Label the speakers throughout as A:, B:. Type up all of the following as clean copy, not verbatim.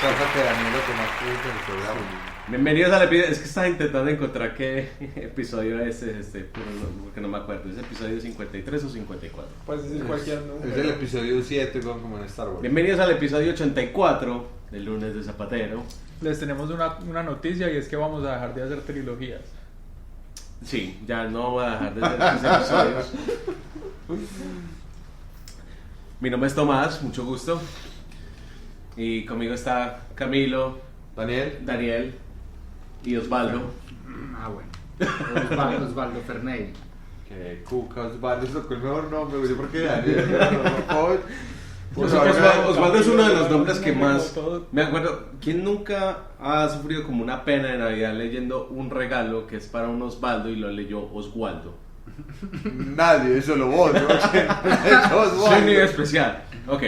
A: Pasa que Daniel lo que más produce en el programa.
B: Bienvenidos al episodio. Es que estaba intentando encontrar qué episodio es pero no, porque no me acuerdo. ¿Es episodio 53 o 54?
C: Puedes decir cualquier número.
A: Es el episodio 7, como en Star Wars.
B: Bienvenidos al episodio 84 del lunes de Zapatero.
C: Les tenemos una noticia y es que vamos a dejar de hacer trilogías.
B: Sí, ya no voy a dejar de hacer estos episodios. Mi nombre es Tomás, mucho gusto. Y conmigo está Camilo, Daniel y Osvaldo.
D: Ah, bueno. Osvaldo Ferney.
A: Que Cuca, Osvaldo, eso con el mejor nombre, güey. ¿Por qué Daniel?
B: Osvaldo es uno de los nombres que más me acuerdo. ¿Quién nunca ha sufrido como una pena de Navidad leyendo un regalo que es para un Osvaldo y lo leyó Oswaldo?
A: Nadie, solo vos, ¿no?
B: Soy un nivel especial. Ok.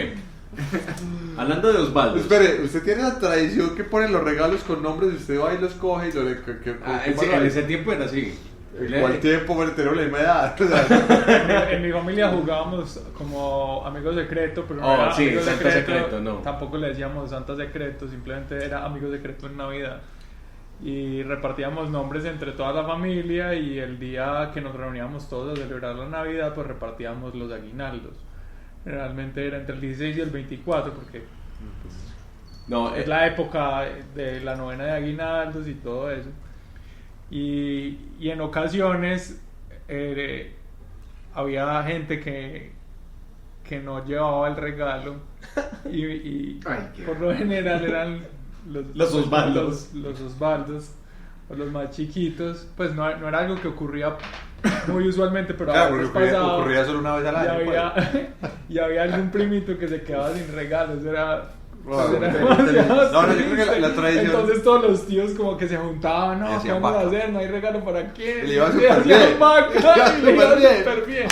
B: Hablando de Osvaldo.
A: Espere, usted tiene la tradición que ponen los regalos con nombres y usted va y los coge y lo le.
B: En ese tiempo era así.
A: ¿En cuál tiempo? Bueno, tenemos la misma edad. O sea,
C: En mi familia jugábamos como amigo secreto, pero no
B: Oh,
C: era
B: sí,
C: amigo
B: Santa Secreto, no.
C: Tampoco le decíamos Santa Secreto, simplemente era amigo secreto en Navidad. Y repartíamos nombres entre toda la familia y el día que nos reuníamos todos a celebrar la Navidad, pues repartíamos los aguinaldos. Generalmente era entre el 16 y el 24 porque
B: No,
C: es la época de la novena de aguinaldos y todo eso. Y en ocasiones había gente que no llevaba el regalo y por lo general eran
B: Los Osvaldos.
C: los Osvaldos o los más chiquitos. Pues no era algo que ocurría muy usualmente, pero
A: claro,
C: a veces
A: porque
C: pasaba
A: ocurría solo una vez al año.
C: y había algún primito que se quedaba sin regalos. Era
A: No,
C: demasiado
A: yo creo que la tradición.
C: Entonces todos los tíos como que se juntaban, no, ¿qué
A: hacían
C: vamos a
A: vaca.
C: hacer? No hay regalo para quién.
A: Y le iba
C: Y
A: súper
C: hacían
A: bien.
C: vaca, y le iba
A: bien.
C: súper bien.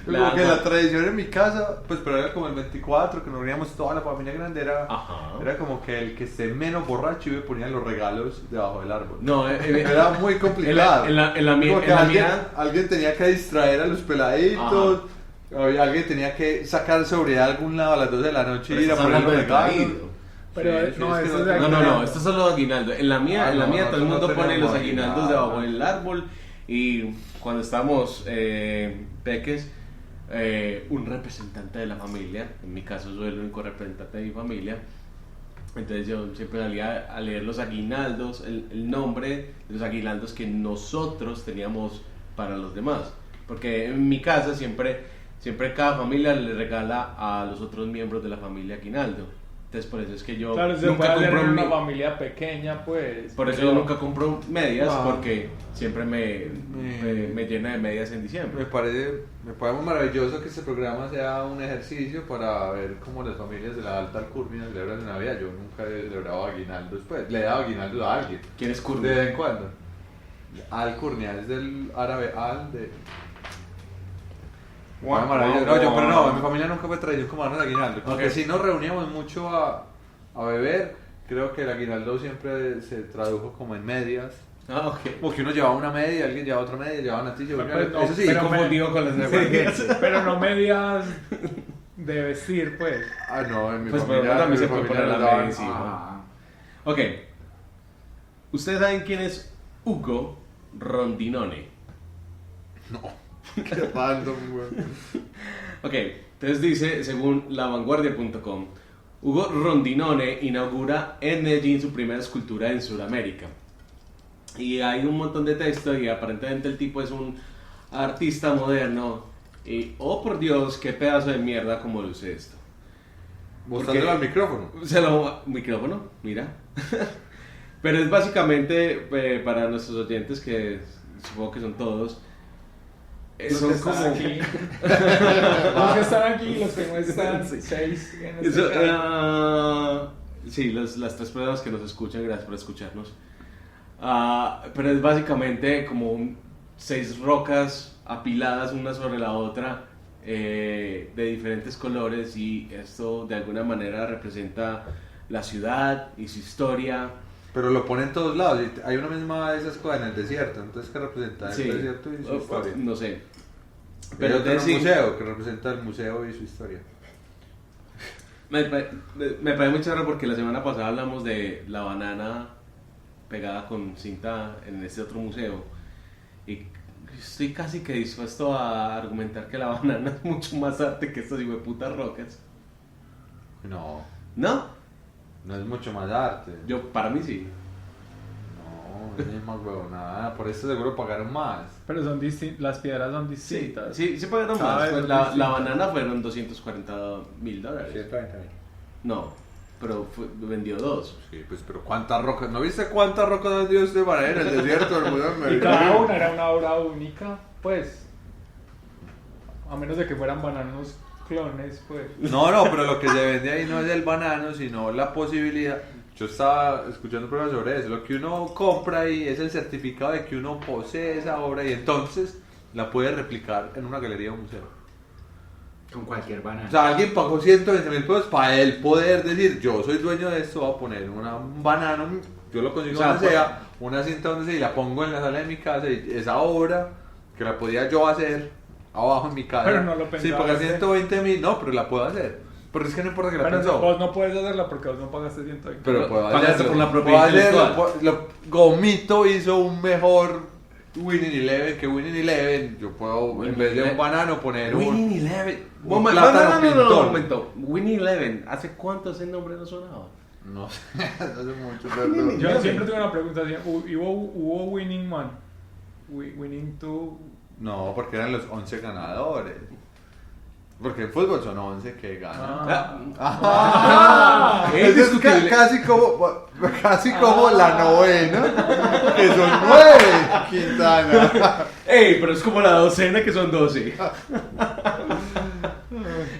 A: Como que la tradición en mi casa, pues pero era como el 24, que nos reuníamos toda la familia grande, era como que el que esté menos borracho y me ponían los regalos debajo del árbol.
B: No,
A: era muy complicado.
B: En la mía.
A: Como que alguien tenía que distraer a los peladitos, alguien tenía que sacar sobre algún lado a las 12 de la noche y ir a poner los regalos.
C: Pero
A: Sí,
C: no,
A: es que
C: eso
A: no-
C: es
B: No, esto es solo aguinaldo. En la mía, todo el mundo pone los
A: tenemos
B: aguinaldos debajo del árbol. Y cuando estamos peques, un representante de la familia, en mi caso soy el único representante de mi familia, entonces yo siempre salía a leer los aguinaldos, el nombre de los aguinaldos que nosotros teníamos para los demás, porque en mi casa siempre cada familia le regala a los otros miembros de la familia aguinaldo. Entonces por eso es que yo
C: Claro, se
B: nunca
C: puede
B: compro
C: en una familia pequeña, pues.
B: por eso
C: pero-
B: yo nunca compro medias,
A: Ah.
B: porque siempre me llena de medias en diciembre.
A: Me parece muy maravilloso que este programa sea un ejercicio para ver cómo las familias de la alta alcurnia celebran la Navidad. Yo nunca he celebrado aguinaldos, pues le he dado aguinaldos a alguien.
B: ¿Quién es
A: De
B: Curva?
A: vez en cuando. Alcurnia, es del árabe al de. Maravilloso. No, en mi familia nunca fue tradición como darnos aguinaldo. Porque
B: Ok.
A: si nos reuníamos mucho a beber, creo que el aguinaldo siempre se tradujo como en medias.
B: Ah, ok.
A: Como que uno llevaba una media, alguien llevaba otra media, llevaba una tilla.
C: Pues no,
A: eso sí,
C: pero
B: Confundido con las negociaciones.
C: Pero no medias de vestir, pues.
A: Ah, no, en mi
B: Pues
A: familia.
B: pero también
A: en
B: se
A: mi
B: puede
A: familia
B: poner
A: nos
B: la
A: daban-
B: media encima. Ok. ¿Ustedes saben quién es Ugo Rondinone?
A: Qué random, güey.
B: Ok, entonces dice, según lavanguardia.com, Ugo Rondinone inaugura en Medellín su primera escultura en Sudamérica. Y hay un montón de texto y aparentemente el tipo es un artista moderno. Y, oh por Dios, qué pedazo de mierda como luce esto.
A: Mostrándolo al micrófono.
B: Micrófono, mira. Pero es básicamente para nuestros oyentes, que supongo que son todos, son
C: Los que están
B: como...
C: aquí. Los que están aquí, los que no están.
B: Sí.
C: 6 en este
B: Eso,
C: caso.
B: sí, las tres personas que nos escuchan, gracias por escucharnos. Pero es básicamente como 6 rocas apiladas una sobre la otra, de diferentes colores, y esto de alguna manera representa la ciudad y su historia.
A: Pero lo pone en todos lados. Y hay una misma de esas cosas en el desierto. Entonces, ¿qué representa
B: Sí.
A: el desierto y su historia?
B: No sé.
A: Pero
B: Pero
A: hay otro
B: sí.
A: museo que representa el museo y su historia.
B: Me parece muy chévere porque la semana pasada hablamos de la banana pegada con cinta en este otro museo y estoy casi que dispuesto a argumentar que la banana es mucho más arte que estas hijueputas rocas.
A: No.
B: ¿No?
A: No es mucho más arte.
B: Para mí sí.
A: No, es más huevonada. Por eso seguro pagaron más.
C: Pero son las piedras son distintas.
B: Sí pagaron más. Pues la banana fueron $240,000.
D: 120.000.
B: No, pero vendió 2.
A: Sí, pues, pero ¿cuántas rocas? ¿No viste cuántas rocas han dio este banana en el desierto del mundo?
C: Y cada una era una obra única, pues. A menos de que fueran bananos clones, pues.
A: No, pero lo que se vende ahí no es el banano, sino la posibilidad. Yo estaba escuchando pruebas sobre eso. Lo que uno compra ahí es el certificado de que uno posee esa obra y entonces la puede replicar en una galería o museo.
D: Con cualquier banana.
A: O sea, alguien pagó 120.000 pesos para él poder decir, yo soy dueño de esto, voy a poner un banano, yo lo consigo donde sea, una cinta donde sea y la pongo en la sala de mi casa y esa obra que la podía yo hacer abajo en mi casa.
C: Pero no lo pensaba.
A: Sí, pagar 120.000, no, pero la puedo hacer. Porque es que no importa que la
C: pero
A: pensó.
C: Vos no puedes hacerla porque vos no pagaste 120.
A: Pero puedo
B: Pagaste
A: hacerlo.
B: por la propiedad intelectual.
A: Gomito hizo un mejor Winning Eleven que Winning Eleven. Yo puedo, en vez de un banano, poner
B: Winning Eleven.
A: un plátano pintón.
B: No, momento. Winning Eleven. ¿Hace cuánto ese nombre no sonaba?
A: No sé, hace mucho. Pero
C: Yo siempre tengo una pregunta así. ¿Hubo Winning One? ¿Winning Two?
A: no, porque eran los 11 ganadores. Porque en fútbol son 11 que ganan.
B: Es
A: Eso
B: discutible.
A: casi como la novena, que son 9, Quintana.
B: Ey, pero es como la docena que son 12.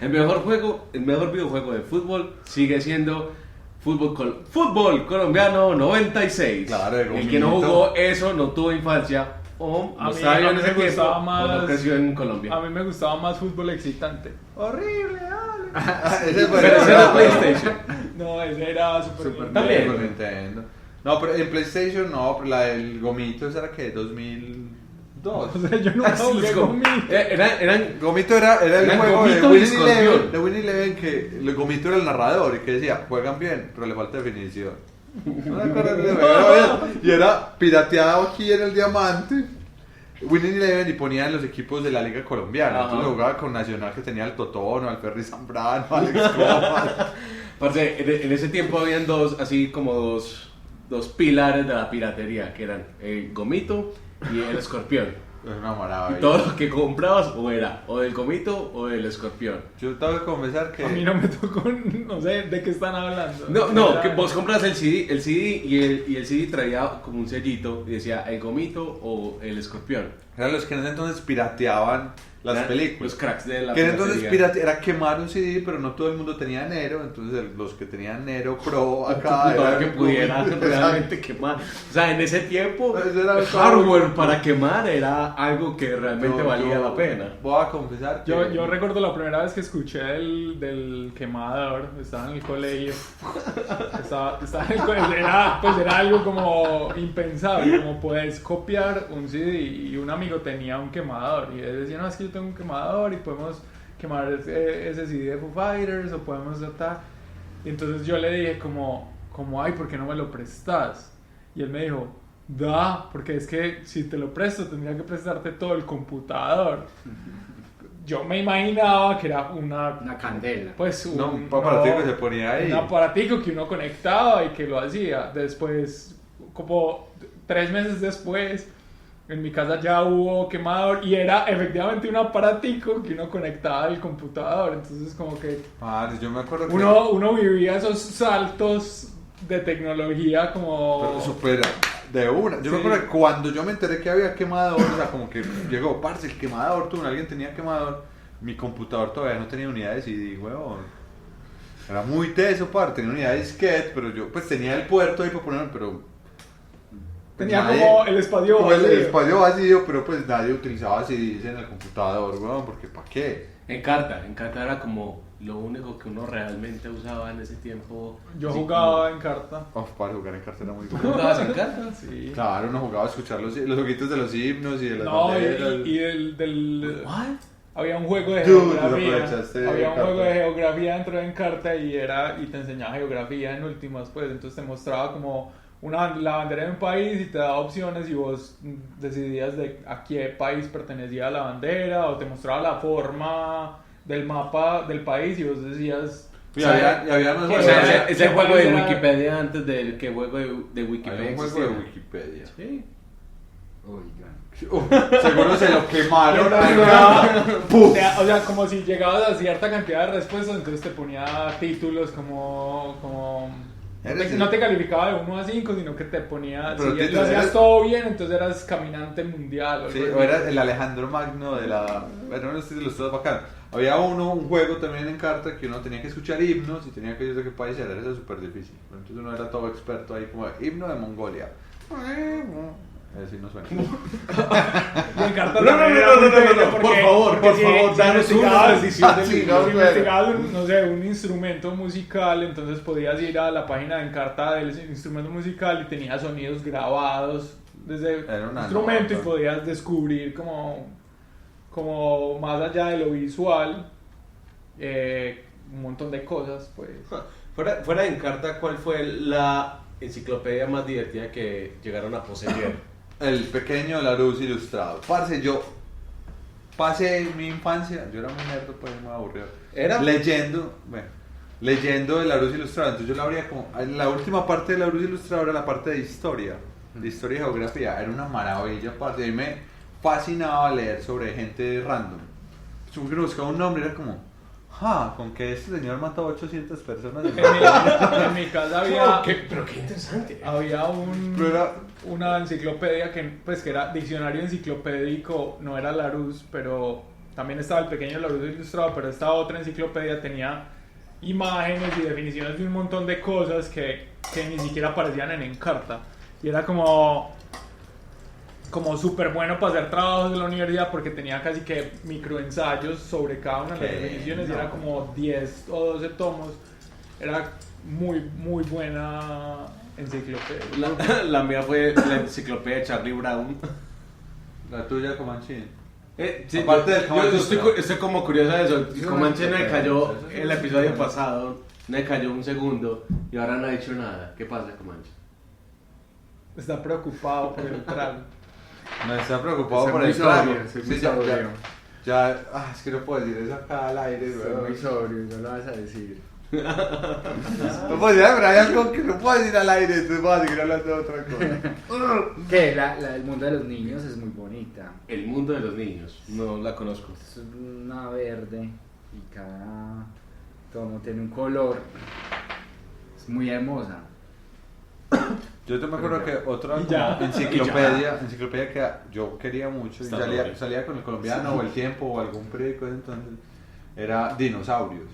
B: El mejor videojuego de fútbol sigue siendo Fútbol Colombiano 96.
A: Claro, de
B: el que no jugó eso no tuvo infancia o no estaba en ese tiempo o no creció en Colombia.
C: A mí me gustaba más fútbol excitante.
A: Horrible, dale.
B: Pero ese era PlayStation.
C: No, ese era Super
B: También.
A: Super Nintendo. No, pero en PlayStation no, pero la del Gomito, ¿esa era qué? 2002.
C: O sea, yo nunca jugué Gomito.
A: Gomito era el
B: eran
A: juego
B: Gomito y Escorpión.
A: de Winnie Eleven que el Gomito era el narrador y que decía, juegan bien, pero le falta definición. No me acuerdo de eso. Y era pirateado aquí en el Diamante. Winning Eleven y ponían los equipos de la Liga Colombiana.
B: Ajá.
A: Entonces jugaba con Nacional que tenía al Totono, al Ferry Zambrano, al Alex Comas.
B: Parce, en ese tiempo habían dos pilares de la piratería, que eran el Gomito y el Escorpión.
A: Es una maravilla.
B: Y todo lo que comprabas o era o del Gomito o del Escorpión.
A: Yo tengo que confesar que...
C: A mí no me tocó, no sé de qué están hablando.
B: No, que vos compras el CD y el CD traía como un sellito y decía el Gomito o el Escorpión.
A: Eran los que en ese entonces pirateaban las películas.
B: Los cracks de la
A: que en entonces
B: piratería.
A: era quemar un CD, pero no todo el mundo tenía Nero, entonces los que tenían Nero Pro acá
B: Computador
A: eran
B: que pudiera
A: como-
B: realmente quemar. O sea, en ese tiempo
A: Ese era
B: el
A: todo.
B: hardware para quemar era algo que realmente
A: Yo-
B: valía
A: yo
B: la pena.
A: Voy a confesar que...
C: Yo recuerdo la primera vez que escuché del quemador, estaba en el colegio. Estaba en el colegio, era algo como impensable, como puedes copiar un CD y un amigo tenía un quemador y él decía, no, es que yo tengo un quemador y podemos quemar ese CD de Foo Fighters o podemos tratar. Y entonces yo le dije como, ay, ¿por qué no me lo prestas? Y él me dijo, porque es que si te lo presto tendría que prestarte todo el computador. Yo me imaginaba que era una
D: candela.
C: pues
A: un aparatico que se ponía ahí.
C: un aparatico que uno conectaba y que lo hacía. Después, como 3 meses después, en mi casa ya hubo quemador y era efectivamente un aparatico que uno conectaba al computador. Entonces como que
A: Yo me acuerdo que...
C: uno vivía esos saltos de tecnología como...
A: Pero supera de una. Yo me
C: Sí.
A: acuerdo que cuando yo me enteré que había quemador, o sea, como que llegó, parce, el quemador, alguien tenía quemador, mi computador todavía no tenía unidad de CD, huevón. Era muy teso, tenía unidad de disquete, pero yo pues tenía el puerto ahí para ponerlo, pero...
C: Tenía
A: nadie-
C: como el espacio
A: como el
C: vacío.
A: espacio vacío, pero pues nadie utilizaba CDs en el computador, huevón, porque ¿para qué?
B: En carta era como lo único que uno realmente usaba en ese tiempo.
C: Yo
B: Así
C: jugaba en carta.
A: Para jugar en carta era muy
B: como-
A: bueno.
B: ¿Jugabas en carta?
C: Sí.
A: Claro, uno jugaba a escuchar los ojitos de los himnos y de las
C: No,
A: banderas.
C: y del
B: ¿What?
C: había un juego de
A: Dude,
C: geografía.
A: desaprovechaste
C: Había un
A: Encarta.
C: juego de geografía dentro de Encarta y te enseñaba geografía en últimas, pues. Entonces te mostraba como la bandera de un país y te daba opciones y vos decidías de a qué país pertenecía la bandera, o te mostraba la forma del mapa del país y vos decías.
A: Y había más
C: O
B: O
A: juegos.
B: sea,
C: ¿qué
B: ese juego de
C: país era?
B: Wikipedia antes del que juego de
A: Había
B: Wikipedia
A: un juego de
B: existiera.
A: Wikipedia.
B: Sí.
D: Oigan.
A: Seguro se lo quemaron.
C: O sea, como si llegabas a cierta cantidad de respuestas, entonces te ponía títulos como no te calificaba de 1 a 5, sino que te ponía,
A: Pero
C: si
A: títulos,
C: lo hacías
A: eras-
C: todo bien, entonces eras caminante mundial.
A: Sí,
C: algo
A: o
C: así.
A: era el Alejandro Magno de la... Eran unos títulos todos bacanos. Había un juego también en carta que uno tenía que escuchar himnos y tenía que decir de qué país era. Eso es súper difícil. Entonces uno era todo experto ahí como himno de Mongolia. Así no suena.
C: Y en cartas
B: No,
C: también
B: no,
C: era
B: no,
C: muy
B: no, no,
C: bello
B: no,
C: porque-
B: por favor,
C: porque
B: danos una
C: investigabas-
B: precisión del
C: si
B: himno.
C: investigabas no sé, un instrumento musical, entonces podías ir a la página de Encarta del instrumento musical y tenía sonidos grabados desde
A: Era
C: el
A: una
C: instrumento y
A: nota.
C: podías descubrir como más allá de lo visual un montón de cosas, pues.
B: Fuera de Encarta, ¿cuál fue la enciclopedia más divertida que llegaron a poseer?
A: El pequeño Larousse ilustrado. Parce, yo pasé mi infancia, yo era muy nerdo, pues muy aburrido.
B: ¿Era?
A: Leyendo el Larousse ilustrado. Entonces yo la abría como. La última parte del Larousse ilustrado era la parte de historia y geografía. Era una maravilla, parce. A mí me fascinaba leer sobre gente random. Yo que buscaba un nombre, era como. Con que este señor mató a 800 personas.
C: En mi casa había,
B: Pero qué interesante.
C: había
A: Pero era-
C: una enciclopedia que era diccionario enciclopédico, no era Larousse, pero también estaba el pequeño Larousse ilustrado, pero esta otra enciclopedia tenía imágenes y definiciones de un montón de cosas que ni siquiera aparecían en Encarta. Y era como súper bueno para hacer trabajos de la universidad porque tenía casi que microensayos sobre cada una de las
A: Qué
C: definiciones y
A: no.
C: era como 10 o 12 tomos. Era muy, muy buena enciclopedia.
B: La mía fue la enciclopedia de Charlie Brown.
A: La tuya, Comanchín.
B: Sí,
A: Aparte del
B: yo
A: Kama Sutra.
B: estoy como curioso de eso.
D: Sí,
B: Comanche no
D: una
B: le cayó
D: enciclopedia.
B: el episodio pasado, no le cayó un segundo y ahora no ha dicho nada. ¿Qué pasa, Comanche?
C: Está preocupado por el trago.
A: No está preocupado
D: Soy
A: por
D: muy
A: el trago.
D: sobrio, soy muy
A: Sí, ya,
D: sobrio.
A: es que no puedo decir eso acá al aire,
D: Soy
A: weón.
D: muy sobrio, no lo vas a decir.
A: No puedo decir, pero hay algo que no puedo decir al aire, entonces voy a seguir hablando de otra cosa.
D: ¿Qué? El mundo de los niños es muy bonita.
B: El mundo de los niños. No la conozco.
D: Es una verde y cada tono tiene un color. Es muy hermosa.
A: Yo te me acuerdo que otra
C: Y ya.
A: como enciclopedia que yo quería mucho y
B: Está
A: salía,
B: doble.
A: salía con el colombiano o el tiempo o algún periódico de entonces, era dinosaurios.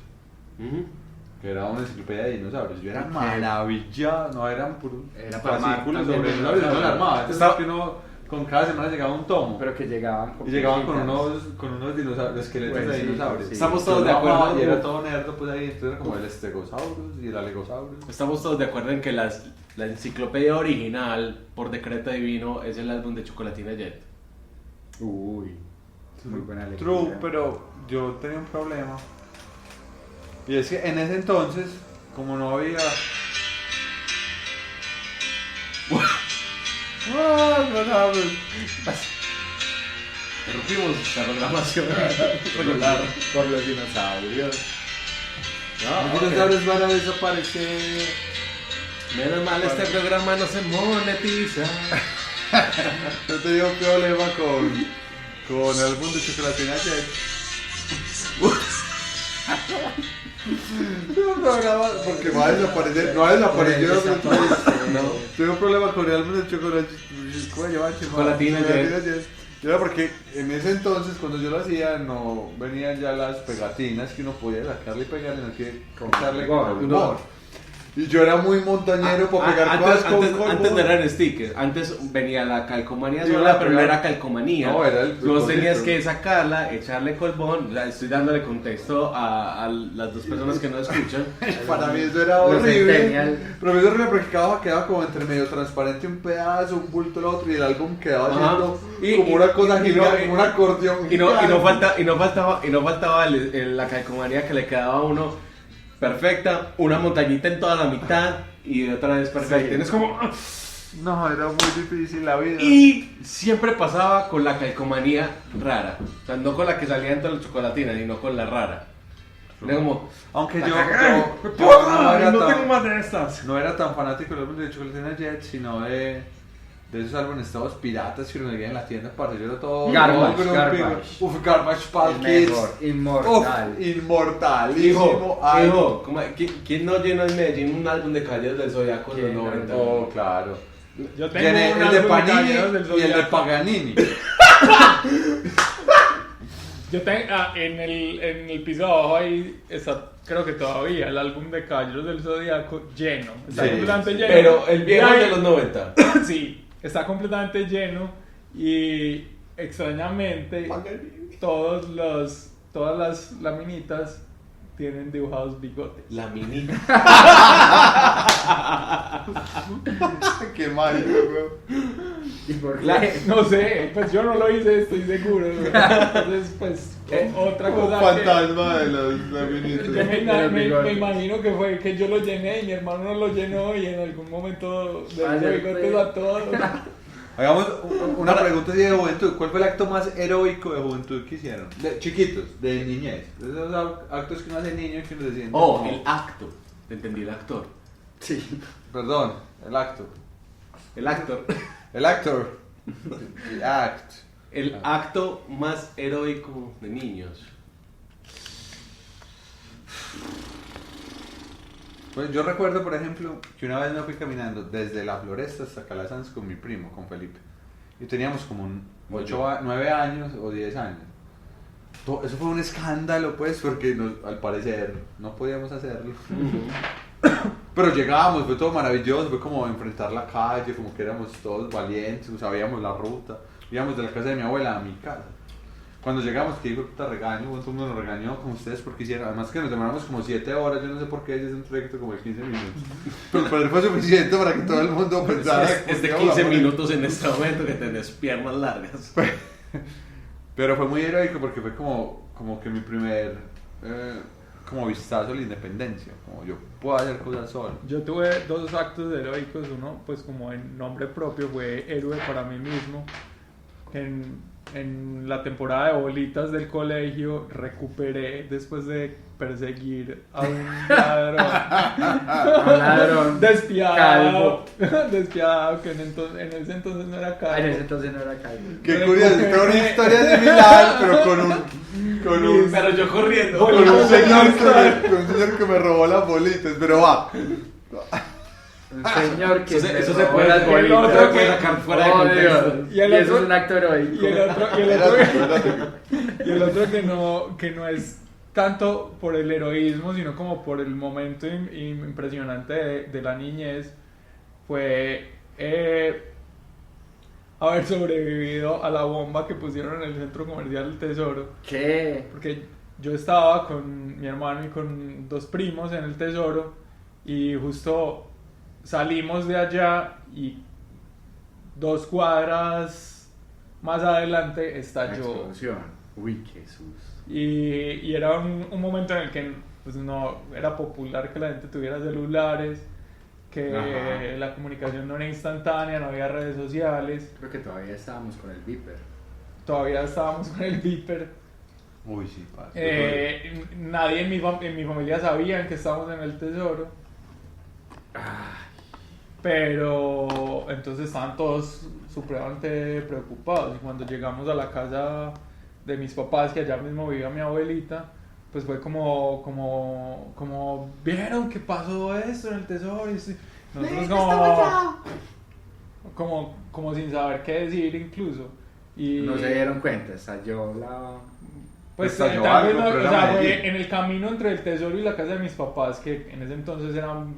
A: Que era una enciclopedia de dinosaurios. Yo era
D: Ok.
A: maravillado, no eran puros
D: Era para armar
A: fascículos
D: también
A: sobre dinosaurios, no la armaba. Entonces
B: Estaba-
A: que uno con cada semana llegaba un tomo.
D: Pero que llegaban
A: Y llegaban con
D: pequeñitas.
A: unos dinosaurios, esqueletos
D: Bueno,
A: de
D: sí,
A: dinosaurios.
D: sí.
B: Estamos todos
A: Yo
B: de
A: lo amaba
B: acuerdo.
A: Y era todo nerdo, pues ahí. Entonces era como el Stegosaurus y el Alegosaurus.
B: Estamos todos de acuerdo en que la enciclopedia original, por decreto divino, es el álbum de Chocolatina Jet.
D: Uy, es muy buena lectura.
A: True, pero yo tenía un problema. Y es que en ese entonces, como no había.
B: Rompimos la programación regular.
D: Por los dinosaurios.
A: Los dinosaurios van a desaparecer.
B: Menos mal este programa no se monetiza.
A: Yo tenía un problema con el álbum de Chocolatina Jet. Tengo un programa porque va a desaparecer. No ha desaparecido.
B: No.
A: Tengo un problema con el álbum de Chocolate. ¿Cómo se llama?
B: Chocolatina Jet.
A: Y era porque en ese entonces, cuando yo lo hacía, no venían ya las pegatinas que uno podía sacarle y pegarle, sino que echarle
D: Gorro.
A: con humor. Y yo era muy montañero para pegar cosas
B: antes no eran stickers, antes venía la calcomanía
A: Y
B: sola,
A: la
B: pero no
A: pegaba.
B: era calcomanía.
A: No, era el
B: Vos
A: propósito.
B: tenías que sacarla, echarle colbón. Estoy dándole contexto a las dos personas que no escuchan.
A: Para mí eso era
D: Los
A: horrible.
D: centennial.
A: Pero eso era horrible porque quedaba como entre medio transparente un pedazo, un bulto el otro y el álbum quedaba
B: Ajá.
A: haciendo
B: Y-
A: como una cosa
B: y
A: gigante,
B: no-
A: como un acordeón.
B: Y no
A: gigante.
B: faltaba la calcomanía que le quedaba a uno perfecta, una montañita en toda la mitad y otra vez perfecta.
D: Sí.
B: Es como...
A: No, era muy difícil la vida.
B: Y siempre pasaba con la calcomanía rara. O sea, no con la que salía en toda la chocolatina, sino con la rara. Era como...
A: Aunque
B: La
A: yo
B: cagué,
A: no era
B: no
A: tan-
B: tengo más de estas.
A: no era tan fanático del álbum de Chocolatina Jet, sino de esos álbumes todos piratas que uno veía en la tienda, parce. Yo era todo.
D: Garbage,
A: todo
D: Garbage.
A: Uf, Garbage Pal
D: El
A: Kids.
D: mejor,
A: Uf,
D: inmortal.
A: inmortalísimo. Ay,
B: Hijo, ¿quién no llenó en Medellín un álbum de Caballeros del Zodiaco en los
D: ¿Quién no?
B: 90?
A: Oh, claro.
C: Yo tengo
A: Llené
C: un
A: el de
C: álbum
A: Panini
C: Caballeros del
A: y el de
C: Zodiaco.
A: Paganini.
C: Yo tengo en el piso de abajo ahí está, creo que todavía, el álbum de Caballeros del Zodiaco lleno. Está
A: Sí,
C: completamente
A: sí.
C: lleno.
B: Pero el viejo
C: Y
B: de
C: ahí-
B: los 90.
C: Sí, está completamente lleno y extrañamente todas las laminitas tienen dibujados bigotes.
B: La minita.
A: Qué mal, weón.
D: ¿Y por qué?
C: No sé, pues yo no lo hice, estoy seguro. Entonces, pues, otra
A: Un
C: cosa
A: fantasma de los
C: yo
A: laminitos.
C: me imagino que fue que yo lo llené y mi hermano no lo llenó y en algún momento le
D: Ah,
C: dio
D: ya
C: bigotes
D: fue.
C: a todos.
A: Hagamos una pregunta así de juventud. ¿Cuál fue el acto más heroico de juventud que hicieron? De chiquitos, de niñez. De esos actos que uno hace niño y que uno se siente.
B: Oh,
A: como-
B: el acto. Te entendí, el actor.
D: Sí.
A: Perdón, el acto.
B: El actor.
A: El actor. The act.
B: El acto más heroico de niños.
A: Pues yo recuerdo, por ejemplo, que una vez me fui caminando desde la Floresta hasta Calasanz con mi primo, con Felipe. Y teníamos como 9 años o 10 años. Eso fue un escándalo, pues, porque al parecer no podíamos hacerlo. Pero llegábamos, fue todo maravilloso, fue como enfrentar la calle, como que éramos todos valientes, sabíamos la ruta. Íbamos de la casa de mi abuela a mi casa. Cuando llegamos, que dijo puta regaño, todo el mundo nos regañó como ustedes porque hicieron. Además que nos demoramos como 7 horas, yo no sé por qué, es un trayecto como de 15 minutos. Pero él fue suficiente para que todo el mundo pensara
B: Es de
A: que
B: 15 minutos en este momento que tenés piernas largas.
A: Pero fue muy heroico porque fue como que mi primer como vistazo a la independencia, como yo puedo hacer cosas solo.
C: Yo tuve dos actos heroicos, uno pues como en nombre propio fue héroe para mí mismo. En la temporada de bolitas del colegio recuperé después de perseguir a un ladrón.
D: Un ladrón.
C: Despiadado. Despiadado, que en ese entonces no era
D: Ah, en
C: calvo.
D: ese entonces no era calvo.
A: Qué curioso, fue una historia similar, pero con un
B: Pero yo corriendo.
A: con un señor que me robó las bolitas, pero va.
D: Un señor que
B: Eso
D: me
B: se
D: robó
B: puede-
D: las
C: el
D: bolitas.
C: otro que-
B: sacar fuera de
D: Oh,
B: contexto.
D: Dios.
C: Y el
D: Y eso
C: otro-
D: es un acto heroico.
C: Y el otro que no es tanto por el heroísmo, sino como por el momento impresionante de la niñez, fue haber sobrevivido a la bomba que pusieron en el centro comercial del Tesoro.
D: ¿Qué?
C: Porque yo estaba con mi hermano y con dos primos en el Tesoro y justo salimos de allá y 2 cuadras más adelante estalló.
D: Explosión. Uy, Jesús.
C: Y era un momento en el que pues, no era popular que la gente tuviera celulares, que
D: Ajá.
C: la comunicación no era instantánea, no había redes sociales,
D: Creo que todavía estábamos con el Viper.
C: todavía estábamos con el Viper.
A: Uy, sí, parce.
C: Nadie en mi familia sabía que estábamos en el Tesoro. Pero entonces estaban todos supremamente preocupados. Y cuando llegamos a la casa de mis papás, que allá mismo vivía mi abuelita, pues fue como ¿vieron que pasó esto en el Tesoro? Y nosotros como sin saber qué decir incluso. Y
D: No se dieron cuenta, estalló la...
C: pues
A: Estalló
C: tal vez
A: algo,
C: no,
A: pero
C: o
A: era
C: sea,
A: Medellín.
C: fue en el camino entre el Tesoro y la casa de mis papás, que en ese entonces eran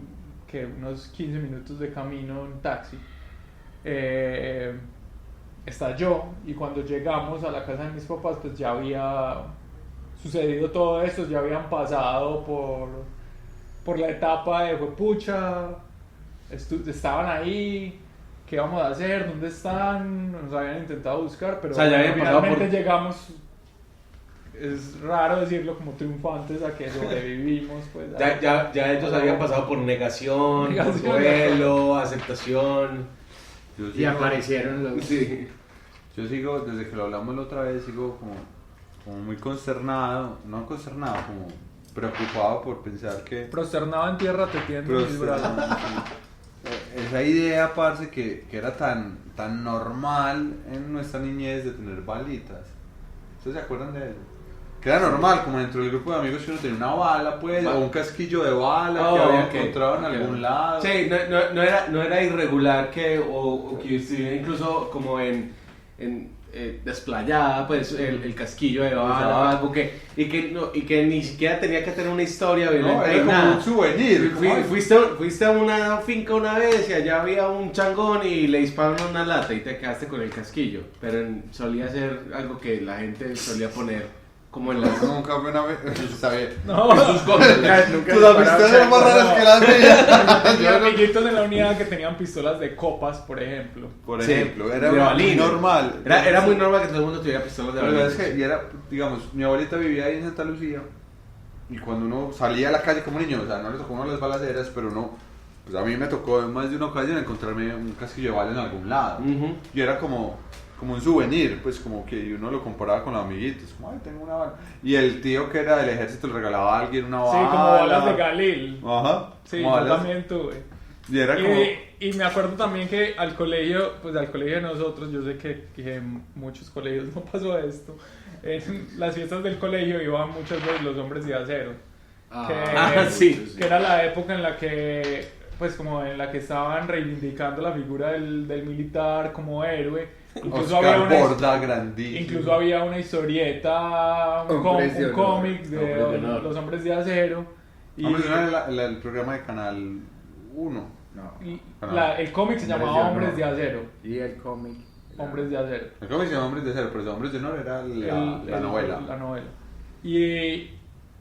C: que unos 15 minutos de camino en taxi. Estalló y cuando llegamos a la casa de mis papás pues ya había sucedido todo esto, ya habían pasado por la etapa de pucha, estaban ahí, ¿qué vamos a hacer? ¿Dónde están? Nos habían intentado buscar, pero
B: O sea, ya habían pasado
C: finalmente llegamos. Es raro decirlo como triunfantes a que sobrevivimos, pues.
B: Ya ellos habían pasado por negación, por duelo, aceptación.
A: Yo
D: Y
A: sigo-
D: aparecieron los...
B: Sí.
A: Yo sigo, desde que lo hablamos la otra vez, sigo como muy consternado, no consternado, como preocupado por pensar que...
C: Prosternado en tierra te tiendo mis brazos.
A: Esa idea, parce, que era tan normal en nuestra niñez de tener balitas. ¿Ustedes se acuerdan de eso? Que era normal, como dentro del grupo de amigos que uno tenía una bala, pues, o un casquillo de bala que había encontrado en algún lado.
B: Sí, no era irregular o que estuviera incluso como en desplayada, pues el casquillo de bala o algo y que ni siquiera tenía que tener una historia
A: No,
B: violenta
A: era
B: ni
A: como
B: nada.
A: un souvenir.
B: Fuiste a una finca una vez y allá había un changón y le dispararon una lata y te quedaste con el casquillo, pero solía ser algo que la gente solía poner como en las...
A: Nunca fue una vez. Está bien.
C: No,
B: sus cosas.
A: Tus amistades son más raras que las mías.
C: tenía amiguitos en la unidad que tenían pistolas de copas, por ejemplo.
A: Por
B: Sí,
A: ejemplo, era
B: de
A: muy
B: balines.
A: normal.
B: Era muy normal que todo el mundo tuviera pistolas de
A: La verdad es
B: balines.
A: que, y era, digamos, mi abuelita vivía ahí en Santa Lucía y cuando uno salía a la calle como niño, o sea, no le tocó uno las balaceras, pero uno, pues a mí me tocó en más de una ocasión encontrarme un casquillo de bala en algún lado.
B: Ujú.
A: Y era como un souvenir, pues como que uno lo comparaba con los amiguitos, como, ay, tengo una bala. Y el tío que era del ejército le regalaba a alguien una bala.
C: Sí, como balas de Galil.
A: Ajá.
C: Sí,
A: como
C: yo
A: balas.
C: también tuve.
A: Y era como...
C: Y me acuerdo también que al colegio de nosotros, yo sé que en muchos colegios no pasó esto, en las fiestas del colegio iban muchas veces los hombres de acero.
B: Sí.
C: Que era la época en la que, pues como en la que estaban reivindicando la figura del militar como héroe. Incluso
A: Oscar
C: había
A: Borda, grandísimo.
C: Incluso había una historieta,
D: Hombres de
C: un
D: honor.
C: cómic de
B: Hombres de honor.
C: los hombres de acero. Y,
A: Vamos a ver el programa de Canal 1.
D: No.
C: y
A: Ah.
C: el cómic se
D: Hombres
C: llamaba
D: de
C: Hombres
D: honor.
C: de Acero.
D: Y el cómic.
C: Hombres de Acero.
A: El cómic se llama Hombres de Cero, pero Hombres de Honor era la novela.
C: La novela.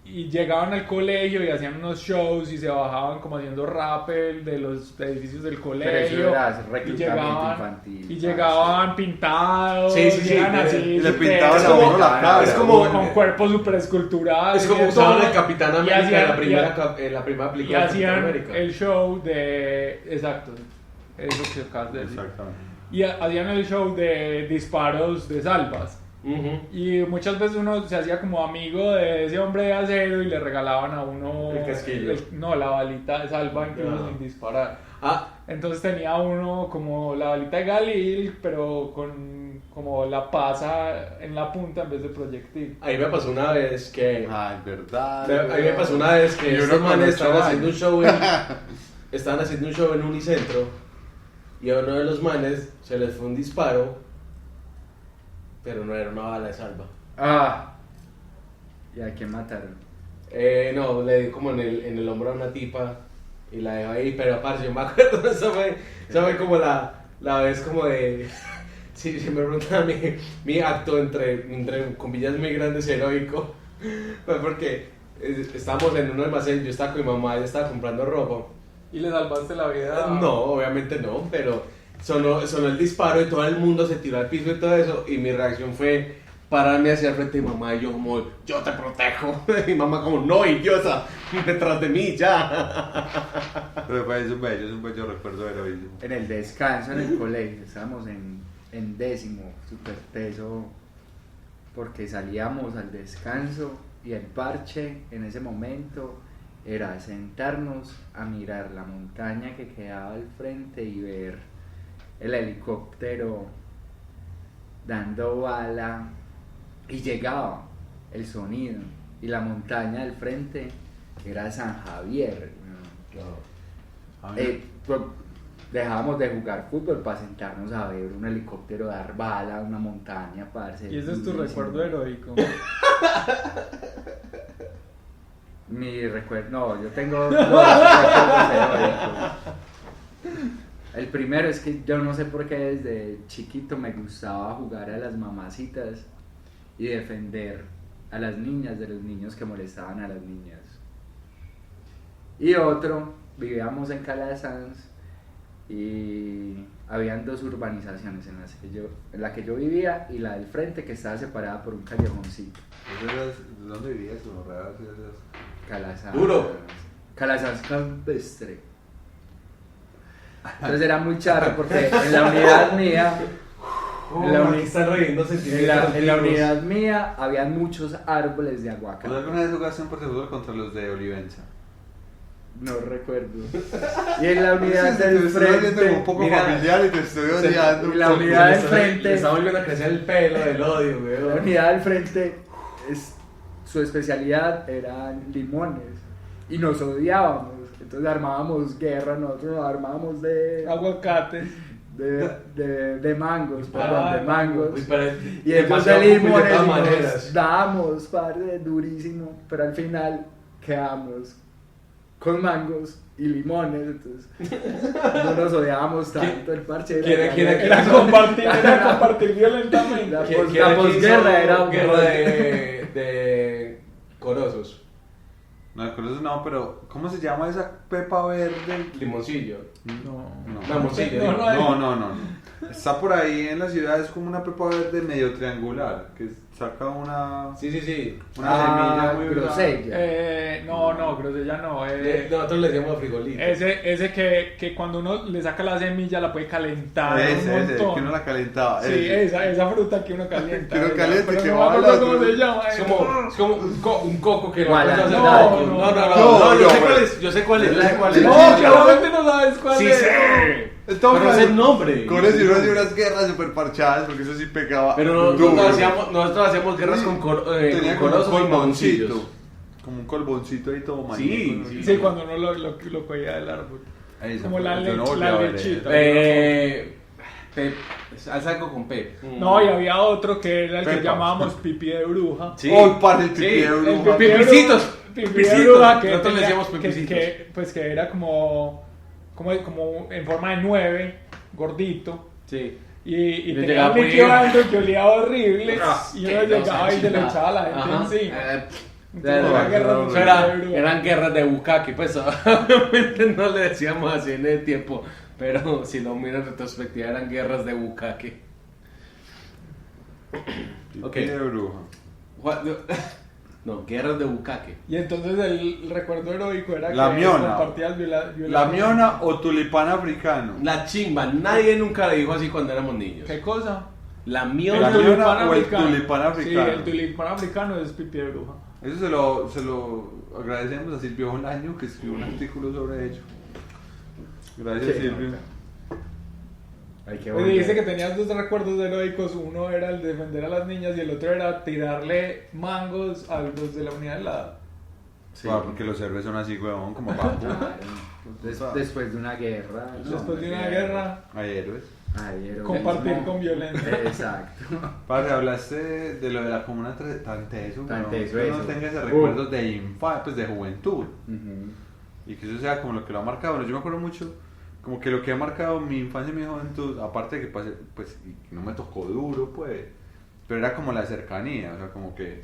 C: Y llegaban al colegio y hacían unos shows y se bajaban como haciendo rappel de los edificios del
D: Pero eso
C: colegio.
D: era
C: Y
D: reclutamiento infantil.
C: y llegaban pintados.
B: Sí, sí, sí,
C: llegan así.
A: y le
C: súper-
A: pintaban
B: es
A: a
B: como-
A: uno la cara.
B: es como-
C: con cuerpos super esculturados.
B: Es como
C: y
B: usaban
C: eso.
B: el Capitán
C: Y
B: América
C: hacían-
B: en la primera
C: Y
B: película de Capitán
C: hacían
B: América.
C: el show de. Exacto. Eso que acabas de decir.
A: Exactamente.
C: Y hacían el show de disparos de salvas.
B: Ujú.
C: Y muchas veces uno se hacía como amigo de ese hombre de acero y le regalaban a uno.
B: El casquillo.
C: No, la balita de salva incluso
B: Ah.
C: sin disparar.
B: Ah,
C: Entonces tenía uno como la balita de Galil, pero con como la pasa en la punta en vez de proyectil.
B: ahí me pasó una vez que...
A: Ay, verdad.
B: A mí me pasó una vez que
A: Y uno
B: estos
A: con
B: manes
A: 8
B: estaban haciendo un show en Unicentro y a uno de los manes se les fue un disparo, pero no era una bala de salva.
D: Ah. ¿Y a quién mataron?
B: No, le di como en el hombro a una tipa y la dejó ahí, pero aparte yo me acuerdo, esa fue como la vez como de... Si me preguntan mi acto entre comillas muy grandes heroico, fue porque estábamos en un almacén, yo estaba con mi mamá, ella estaba comprando ropa.
C: ¿Y le salvaste la vida?
B: No, obviamente no, pero sonó el disparo y todo el mundo se tiró al piso y todo eso, y mi reacción fue pararme hacia el frente de mi mamá y yo como, yo te protejo. Y mi mamá como, no, idiota, detrás de mí, ya.
A: Pero pues, es un bello recuerdo heroísmo.
D: En el descanso en el colegio, estábamos en décimo, super teso, porque salíamos al descanso y el parche en ese momento era sentarnos a mirar la montaña que quedaba al frente y ver el helicóptero dando bala y llegaba el sonido y la montaña del frente era San Javier.
A: A mí-
D: Pues, dejábamos de jugar fútbol para sentarnos a ver un helicóptero dar bala a una montaña, parce.
C: Y ese es tu
D: durísimo.
C: recuerdo heroico.
D: Mi recuerdo, no, yo tengo dos recuerdos heroicos. El primero es que yo no sé por qué desde chiquito me gustaba jugar a las mamacitas y defender a las niñas de los niños que molestaban a las niñas. Y otro, vivíamos en Calasanz y habían dos urbanizaciones en la que yo vivía y la del frente que estaba separada por un callejoncito.
A: ¿Dónde vivías?
D: Calasanz.
B: Duro.
D: Calasanz campestre. Entonces era muy charro porque en la unidad mía, en la unidad mía habían muchos árboles de aguacate.
A: ¿Tú alguna vez jugaste un partido de fútbol contra los de Olivenza?
D: No recuerdo. Y en la unidad
A: Te
D: del
A: estoy viendo como un
D: frente,
A: poco
B: mira,
A: familiar y te estoy odiando.
D: y la unidad del frente,
B: Le está volviendo a crecer el pelo del odio,
D: la
B: weón.
D: unidad del frente, su especialidad eran limones y nos odiábamos. Entonces armábamos guerra, nosotros nos armábamos
C: Aguacates.
D: de mangos, perdón, de mangos.
B: Uy, pero
D: Y después
B: demasiado
D: de limones
B: de todas
D: y
B: maneras.
D: nos damos, padre, durísimo, pero al final quedamos con mangos y limones, entonces no nos odiábamos tanto, el parche
C: Era compartir violentamente.
D: la posguerra era
B: guerra de corosos,
A: No, con eso no, pero ¿cómo se llama esa pepa verde?
B: limoncillo.
C: No.
B: La morcilla.
A: No. Está por ahí en la ciudad, es como una pepa verde medio triangular, que saca una
B: Sí.
A: semilla muy
D: grosella.
C: No, grosella no.
B: Nosotros le decíamos frijolito.
C: Ese que cuando uno le saca la semilla la puede calentar un
A: Ese,
C: montón.
A: que uno la calentaba.
C: Sí,
A: ese.
C: esa fruta que uno calienta.
A: Que uno calienta y
C: pero
A: que
C: no
A: va
C: me
A: al
C: acuerdo
A: otro.
C: cómo se llama.
B: Es como un coco que
D: ¿Cuál?
B: lo hace
C: No,
B: No, yo sé
A: pero-
B: cuál es. Yo sé cuál es.
C: No, claramente no sabes cuál
B: Sí
C: es.
B: sé.
A: Entonces,
B: Pero es el nombre.
A: Con eso uno hacía unas guerras super parchadas, porque eso sí pegaba.
B: Pero
A: duro.
B: nosotros hacíamos guerras con
A: Tenía como un
B: corosos y
A: colboncito.
B: moncillos.
A: Como un colboncito ahí todo
B: Sí,
A: mañito.
C: Sí, cuando uno lo cogía del árbol.
A: Esa
C: Como
A: fue,
C: la
A: yo no volví
C: la
A: a ver
C: lechita.
B: Pep, haz algo con Pep.
C: No, y había otro que era el que
A: Pepa.
C: llamábamos pipí de bruja.
B: Sí.
A: Oh, parce, el pipí
B: Sí,
A: de bruja.
C: El pipí de
B: Pipicitos,
C: bruja- pipí de
B: pipicitos.
C: bruja que
B: Nosotros le
C: tenía-
B: decíamos pipicitos.
C: pues que era como en forma de 9, gordito.
B: Sí.
C: Y
B: Le
C: tenía
B: llegaba
C: un
B: muy
C: líquido
B: bien.
C: adentro que olía horrible. Y uno
B: Que
C: llegaba y se le
B: chimba.
C: echaba a la gente
B: Ajá.
C: encima.
B: Era-
C: Una guerra de
B: Eso
C: pipí
B: era-
C: de bruja.
B: eran guerras de bucaque, pues obviamente no le decíamos así en el tiempo, pero si lo miras en retrospectiva eran guerras de bucaque.
A: Pipí
B: Ok.
A: de bruja.
B: No, guerras de bucaque.
C: Y entonces el recuerdo heroico era
A: La
C: que
A: miona.
C: compartías
A: La miona o tulipán africano.
B: La chimba, nadie nunca le dijo así cuando éramos niños.
C: ¿Qué cosa?
B: La
A: La
B: miona.
A: miona o el tulipán
C: Sí,
A: africano.
C: el tulipán africano es pipí de bruja.
A: Eso se lo agradecemos a Silvio Bolaño, que escribió un artículo sobre ello. Gracias,
D: Sí,
A: Silvio.
D: Hay que
C: Pues
D: volver.
C: dice que tenías dos recuerdos heroicos, uno era el de defender a las niñas y el otro era tirarle mangos a los de la unidad de la...
D: Sí.
A: Ah, porque los héroes son así, huevón, como papu.
D: Claro. Después de una guerra. ¿no?
C: Después de una guerra,
A: Hay héroes.
D: Ay, heroísmo.
C: compartir con violencia.
D: Exacto.
A: Padre, hablaste de lo de la comuna tan teso,
D: Tan
A: weón,
D: teso
A: que uno
D: eso.
A: tenga ese recuerdos de pues de juventud.
D: Ujú.
A: Y que eso sea como lo que lo ha marcado. Bueno, yo me acuerdo mucho, como que lo que ha marcado mi infancia y mi juventud, aparte de que pasé, pues, y que no me tocó duro, pues, pero era como la cercanía, o sea, como que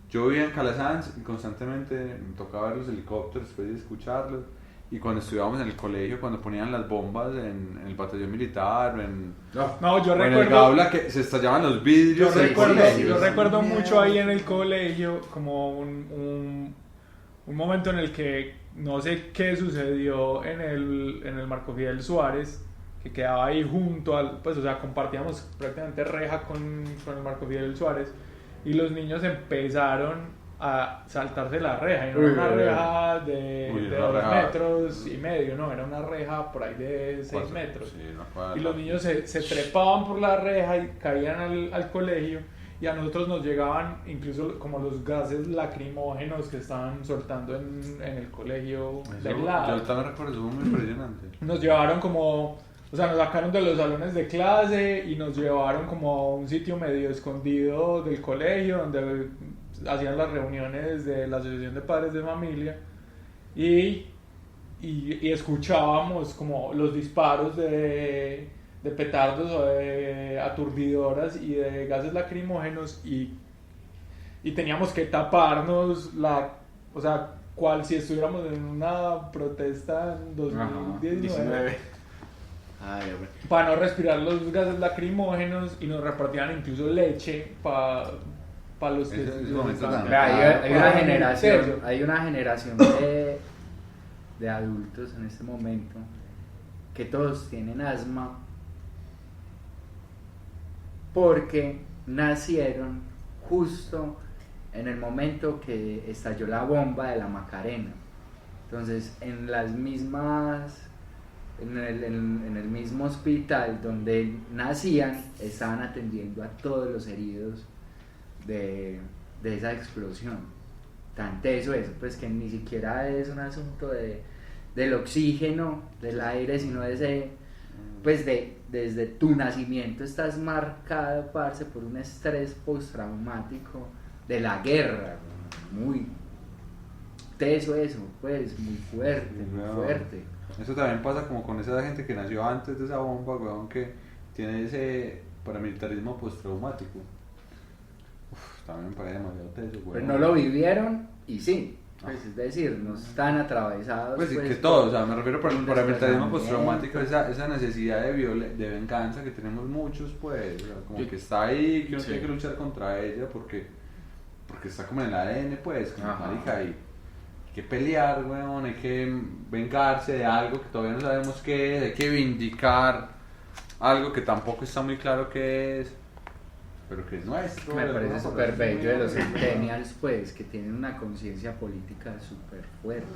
A: yo vivía en Calasanz y constantemente me tocaba ver los helicópteros después de escucharlos. Y cuando estudiábamos en el colegio, cuando ponían las bombas en el batallón militar,
C: No, yo
A: o en el
C: recuerdo...
A: Gaula, que se estallaban los vidrios.
C: Yo
A: del colegio.
C: recuerdo mucho ahí en el colegio como un momento en el que no sé qué sucedió en el Marco Fidel Suárez, que quedaba ahí junto al, pues o sea, compartíamos prácticamente reja con el Marco Fidel Suárez y los niños empezaron a saltarse la reja y no era una reja de
A: Uy,
C: 2
A: una reja.
C: metros y medio, no, era una reja por ahí de 6
A: Cuatro,
C: metros.
A: sí, una cuadra.
C: Y los niños se trepaban por la reja y caían al colegio y a nosotros nos llegaban incluso como los gases lacrimógenos que estaban soltando en el colegio
A: Eso,
C: del
A: yo
C: lado.
A: también recuerdo, eso fue muy impresionante.
C: Nos llevaron como, o sea, nos sacaron de los salones de clase y nos llevaron como a un sitio medio escondido del colegio donde hacían las reuniones de la Asociación de Padres de Familia y escuchábamos como los disparos de petardos o de aturdidoras y de gases lacrimógenos y teníamos que taparnos o sea, cual si estuviéramos en una protesta en 2019
B: Ay, hombre.
C: para no respirar los gases lacrimógenos y nos repartían incluso leche para los que
A: Ese momento
C: estaban-
A: también.
D: Hay una generación de adultos en este momento que todos tienen asma porque nacieron justo en el momento que estalló la bomba de la Macarena. Entonces, en el mismo hospital donde nacían, estaban atendiendo a todos los heridos de esa explosión. Tan teso eso, pues que ni siquiera es un asunto del oxígeno, del aire, sino pues desde tu nacimiento estás marcado, parce, por un estrés postraumático de la guerra, muy teso eso, pues, muy fuerte, muy
A: No.
D: fuerte.
A: Eso también pasa como con esa gente que nació antes de esa bomba, weón, que tiene ese paramilitarismo postraumático. También me parece demasiado teso, weón.
D: Pero no lo vivieron y sí, pues, es decir, no están atravesados.
A: Pues sí,
D: pues,
A: que todo,
D: por
A: o sea, me refiero por
D: un
A: el paramilitarismo
D: desplazamiento.
A: postraumático, esa necesidad de venganza que tenemos muchos, pues, o sea, como
B: Yo-
A: que está ahí, que uno
B: Sí.
A: tiene que luchar contra ella porque está como en el ADN, pues, como
D: Ajá.
A: marica, hay que pelear, weón, hay que vengarse de algo que todavía no sabemos qué es, hay que vindicar algo que tampoco está muy claro qué es, pero que es nuestro.
D: Me
A: de
D: parece
A: alguna
D: súper
A: forma.
D: bello de los centennials, pues, que tienen una conciencia política súper fuerte.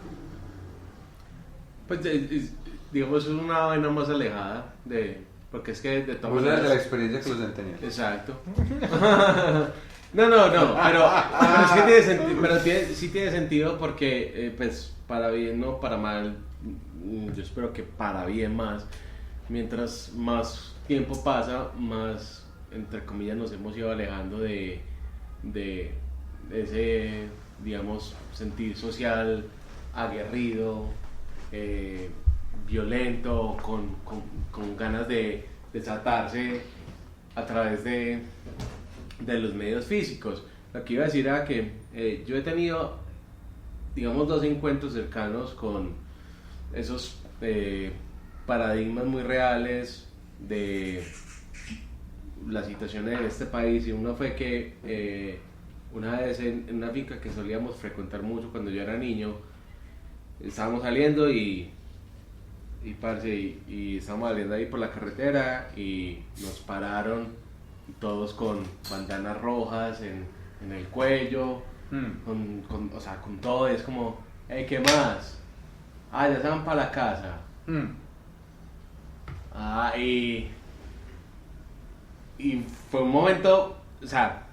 B: Pues digamos, es una vaina más alejada porque es que de todas
A: Vos sabes de la
B: maneras.
A: experiencia que los centennials.
B: Exacto. No, pero es que tiene sentido, pero sí tiene sentido porque, pues, para bien, no para mal, yo espero que para bien más, mientras más tiempo pasa, más, entre comillas, nos hemos ido alejando de ese, digamos, sentir social aguerrido, violento, con ganas de desatarse a través de los medios físicos. Lo que iba a decir era que yo he tenido, digamos, 2 encuentros cercanos con esos paradigmas muy reales de las situaciones en este país, y uno fue que una vez en una finca que solíamos frecuentar mucho cuando yo era niño, estábamos saliendo parce, y estábamos saliendo ahí por la carretera y nos pararon todos con bandanas rojas en el cuello, o sea, con todo, es como, hey, ¿qué más? Ah, ya se van para la casa. Ah, y fue un momento, o sea,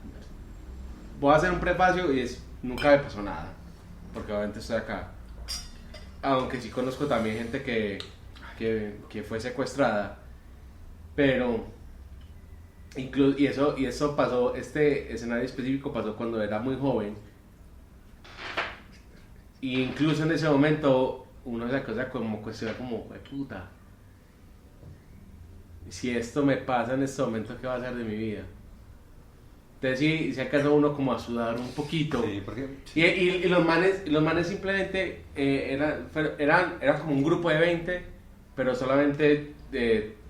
B: voy a hacer un prefacio y nunca me pasó nada, porque obviamente estoy acá. Aunque sí conozco también gente que fue secuestrada, pero y eso pasó, este escenario específico pasó cuando era muy joven, y incluso en ese momento uno se cosa como cuestiona como, "Jue puta, si esto me pasa en este momento, ¿qué va a ser de mi vida?". Entonces sí, se alcanza uno como a sudar un poquito.
A: Sí, porque
B: Y los manes simplemente eran como un grupo de 20, pero solamente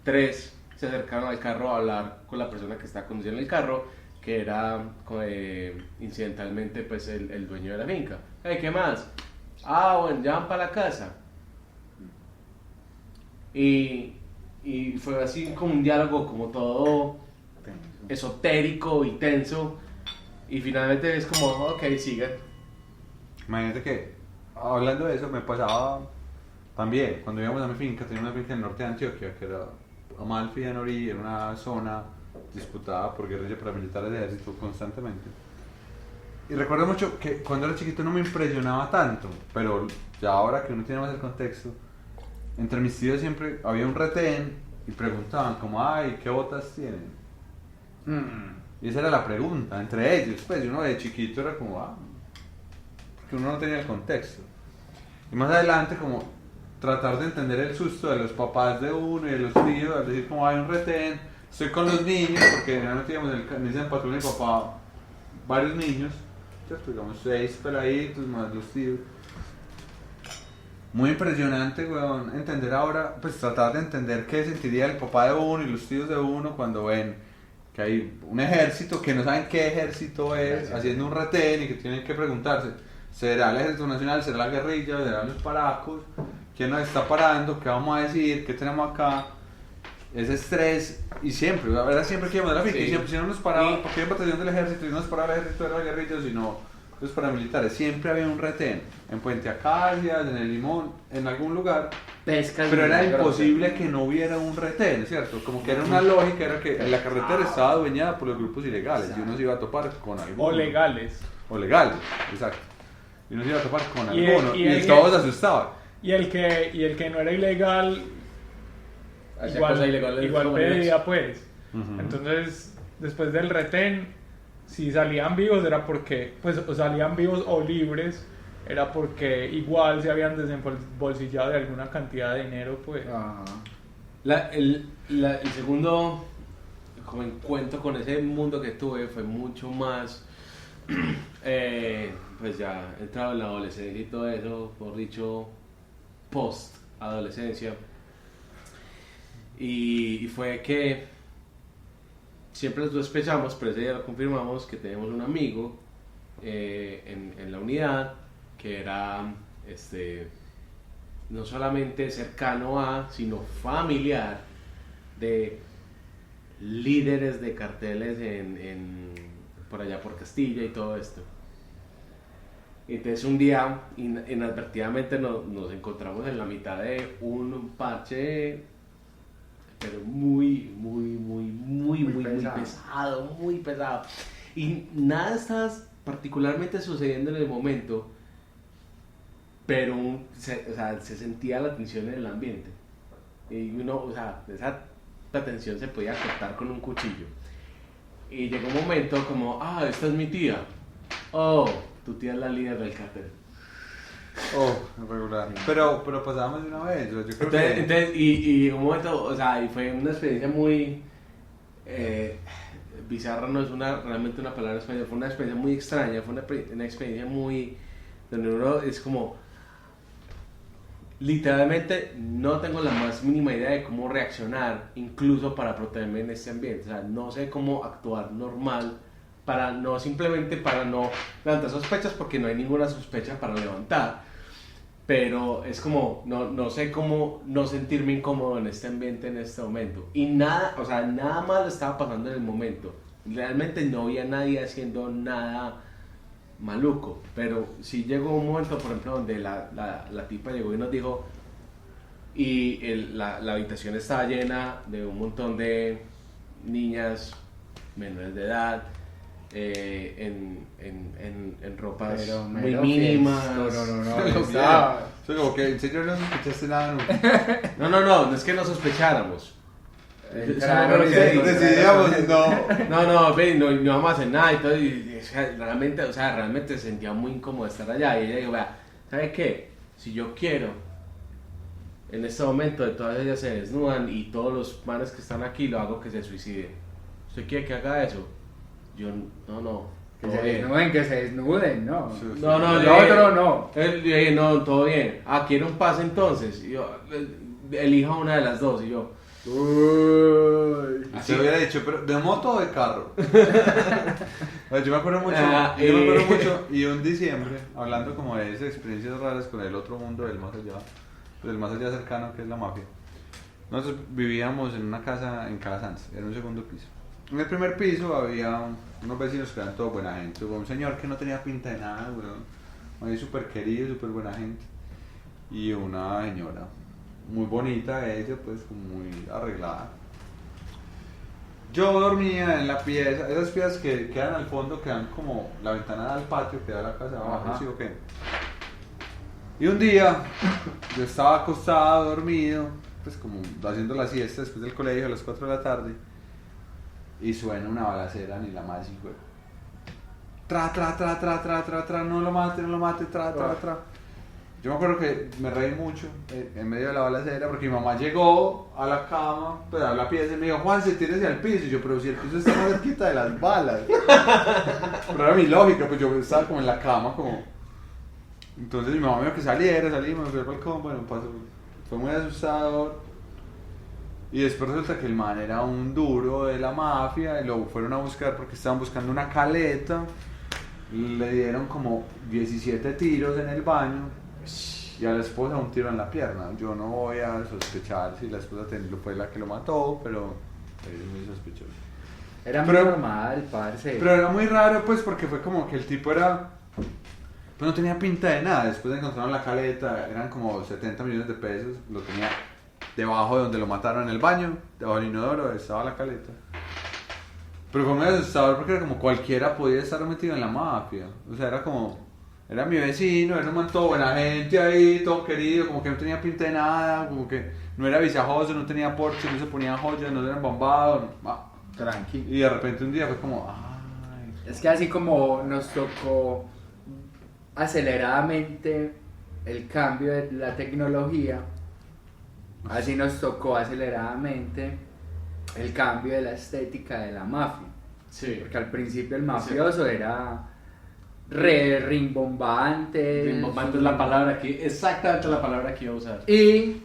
B: 3 se acercaron al carro a hablar con la persona que estaba conduciendo el carro, que era incidentalmente pues el dueño de la finca. Hey, ¿qué más? Ah, bueno, ya van para la casa. Y fue así como un diálogo como todo esotérico y tenso, y finalmente es como, ok, sigan.
A: imagínate que, hablando de eso, me pasaba también, cuando íbamos a mi finca, tenía una finca en el norte de Antioquia, que era Amalfi de Nori, era una zona disputada por guerrillas paramilitares de ejército constantemente. Y recuerdo mucho que cuando era chiquito no me impresionaba tanto, pero ya ahora que uno tiene más el contexto, entre mis tíos siempre había un retén y preguntaban como, ay, ¿qué botas tienen? Y esa era la pregunta, entre ellos, pues, y uno de chiquito era como, porque uno no tenía el contexto. Y más adelante, como, tratar de entender el susto de los papás de uno y de los tíos, al decir como hay un retén, estoy con los niños, porque realmente íbamos en ese patrulla de mi papá, varios niños, ¿cierto? Digamos 6 peladitos más los tíos. Muy impresionante, weón, entender ahora, pues tratar de entender qué sentiría el papá de uno y los tíos de uno cuando ven que hay un ejército que no saben qué ejército es, haciendo un retén y que tienen que preguntarse, ¿será el ejército nacional, será la guerrilla, serán los paracos? ¿Quién nos está parando? ¿Qué vamos a decir? ¿Qué tenemos acá? Ese estrés, y siempre, la verdad siempre que íbamos de la finca, y siempre, si no nos paraba, porque hay batallón del ejército, y no nos paraba el ejército de la guerrilla, sino los paramilitares, siempre había un retén, en Puente Acacias, en el Limón, en algún lugar,
D: Pescas.
A: pero era imposible que no hubiera un retén, ¿cierto? Como que era una lógica, era que la carretera estaba adueñada por los grupos ilegales, y uno se iba a topar con alguno.
C: O legales.
A: O legales, exacto. Y uno se iba a topar con
C: Y
A: alguno,
C: y
A: todos asustaban.
C: Y el que no era ilegal,
B: Hacía cosas ilegales
C: igual
B: como
C: pedía, pues.
A: Ujú.
C: Entonces, después del retén, si salían vivos era porque, pues, o salían vivos o libres, era porque igual se habían desembolsillado de alguna cantidad de dinero, pues.
D: Ajá.
B: El segundo como encuentro con ese mundo que tuve fue mucho más, pues ya entrado en la adolescencia y todo eso, por dicho, post adolescencia. Y fue que siempre sospechamos, pero ese día lo confirmamos, que tenemos un amigo en la unidad que era no solamente cercano a, sino familiar de líderes de carteles por allá por Castilla y todo esto. Entonces un día inadvertidamente nos encontramos en la mitad de un parche, pero muy pesado. Y nada estaba particularmente sucediendo en el momento, pero se sentía la tensión en el ambiente. Y uno, esa tensión se podía cortar con un cuchillo. Y llegó un momento como, esta es mi tía. Oh, tu tía es la líder del cartel.
A: Oh, regular. Pero pasábamos de una vez, yo creo que...
B: Entonces, y un momento, y fue una experiencia muy bizarra, no es realmente una palabra española, fue una experiencia muy extraña, fue una experiencia muy, donde uno es como, literalmente no tengo la más mínima idea de cómo reaccionar, incluso para protegerme en este ambiente, no sé cómo actuar normal, simplemente para no levantar sospechas, porque no hay ninguna sospecha para levantar, pero es como, no sé cómo no sentirme incómodo en este ambiente en este momento, y nada malo estaba pasando en el momento, realmente no había nadie haciendo nada maluco, pero sí llegó un momento, por ejemplo, donde la tipa llegó y nos dijo, y la habitación estaba llena de un montón de niñas menores de edad, en ropas
D: Pero
B: muy mínimas.
D: No.
A: Soy como que, en serio no sospechaste nada nunca.
B: No es que no sospecháramos.
A: Decidíamos,
B: no vamos a hacer nada y todo, y realmente se sentía muy incómodo estar allá, y ella dijo, vea, ¿sabe qué? Si yo quiero, en este momento de todas ellas se desnudan y todos los manes que están aquí lo hago que se suiciden. ¿Usted quiere que haga eso? Yo, no.
D: Que se desnuden, no.
B: Yo
D: otro no.
B: Él dije, no, todo bien. ¿Quiere un pase entonces? Y yo, elija una de las dos, y yo...
A: Se hubiera dicho, pero ¿de moto o de carro? Yo me acuerdo mucho, y un diciembre, hablando como de esas experiencias raras con el otro mundo del más allá cercano, que es la mafia. Nosotros vivíamos en una casa en Calasanz, era un segundo piso. En el primer piso había unos vecinos que eran todos buena gente, un señor que no tenía pinta de nada, weón, súper querido, súper buena gente, y una señora muy bonita, ella pues muy arreglada. Yo dormía en la pieza, esas piezas que quedan al fondo, que dan como la ventana al patio que da la casa abajo, ¿sí o qué? Y un día yo estaba acostado, dormido, pues como haciendo la siesta después del colegio a las 4 de la tarde, y suena una balacera, ni la más, hijo. Tra, no lo mate, tra. Yo me acuerdo que me reí mucho en medio de la balacera porque mi mamá llegó a la cama, pues a la pieza y me dijo, Juan, se tírese al piso. Y yo, pero si el piso está más cerquita de las balas. Pero era mi lógica, pues yo estaba como en la cama, como... Entonces mi mamá me dijo que saliera, salimos, me fui al balcón, bueno, pasó. Fue muy asustador. Y después resulta que el man era un duro de la mafia y lo fueron a buscar porque estaban buscando una caleta. Le dieron como 17 tiros en el baño y a la esposa un tiro en la pierna. Yo no voy a sospechar si la esposa fue la que lo mató, pero es muy sospechoso.
D: Era muy normal, parce.
A: Pero era muy raro, pues, porque fue como que el tipo era... Pues no tenía pinta de nada. Después encontraron la caleta, eran como 70 millones de pesos. Lo tenía debajo de donde lo mataron en el baño, debajo del inodoro, estaba la caleta. Pero fue muy asustador porque era como cualquiera podía estar metido en la mafia. O sea, era como... Era mi vecino, era un man todo buena gente ahí, todo querido, como que no tenía pinta de nada, como que no era visajoso, no tenía porche, no se ponía joyas, no era embambado.
D: Tranqui.
A: Y de repente un día fue como... Ay.
D: Es que así como nos tocó aceleradamente el cambio de la tecnología, así nos tocó aceleradamente el cambio de la estética de la mafia.
B: Sí.
D: Porque al principio el mafioso era rimbombante.
B: Rimbombante es la palabra que, exactamente la palabra que iba a usar.
D: Y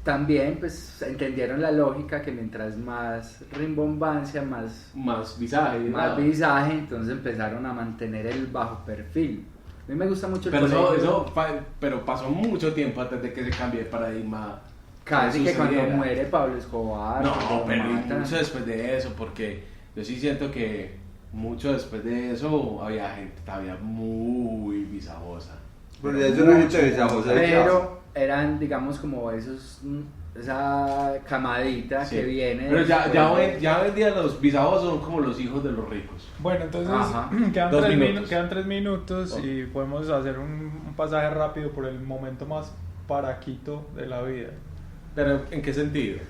D: también pues entendieron la lógica que mientras más rimbombancia,
B: Más visaje.
D: visaje, entonces empezaron a mantener el bajo perfil. A mí me gusta mucho el
B: pero pero pasó mucho tiempo antes de que se cambie de paradigma.
D: Casi que cuando muere Pablo Escobar.
B: No, pero mucho después de eso, porque yo sí siento que mucho después de eso había gente todavía muy visajosa.
A: Pero ya eso era gente visajosa.
D: Pero eran, digamos, como esa camadita que viene.
B: Pero ya hoy en día los visajosos son como los hijos de los ricos.
C: Bueno, entonces quedan 3 minutos y podemos hacer un pasaje rápido por el momento más paraquito de la vida.
B: ¿Pero en qué sentido?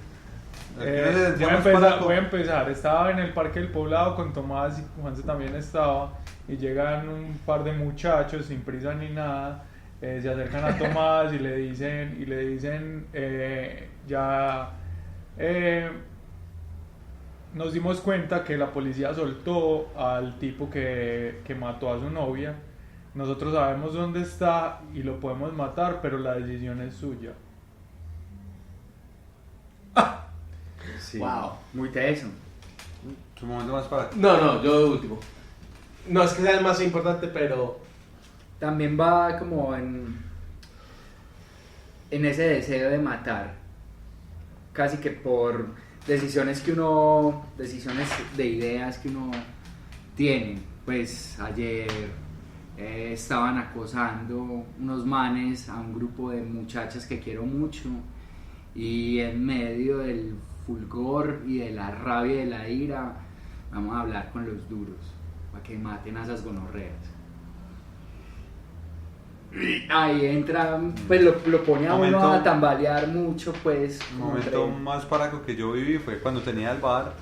C: Voy a empezar. Estaba en el Parque del Poblado con Tomás y Juanse también estaba. Y llegan un par de muchachos sin prisa ni nada. Se acercan a Tomás y le dicen nos dimos cuenta que la policía soltó al tipo que mató a su novia. Nosotros sabemos dónde está y lo podemos matar, pero la decisión es suya.
D: Sí,
B: wow.
D: Muy teso.
A: Tu momento más para...
B: No, yo de último. No es que sea el más importante, pero...
D: También va como en ese deseo de matar. Casi que por decisiones de ideas que uno tiene. Pues ayer estaban acosando unos manes a un grupo de muchachas que quiero mucho. Y en medio del fulgor y de la rabia y de la ira, vamos a hablar con los duros para que maten a esas gonorreas. Ahí entra, pues lo pone a uno a tambalear mucho, pues.
A: El momento más paraco que yo viví fue cuando tenía el bar,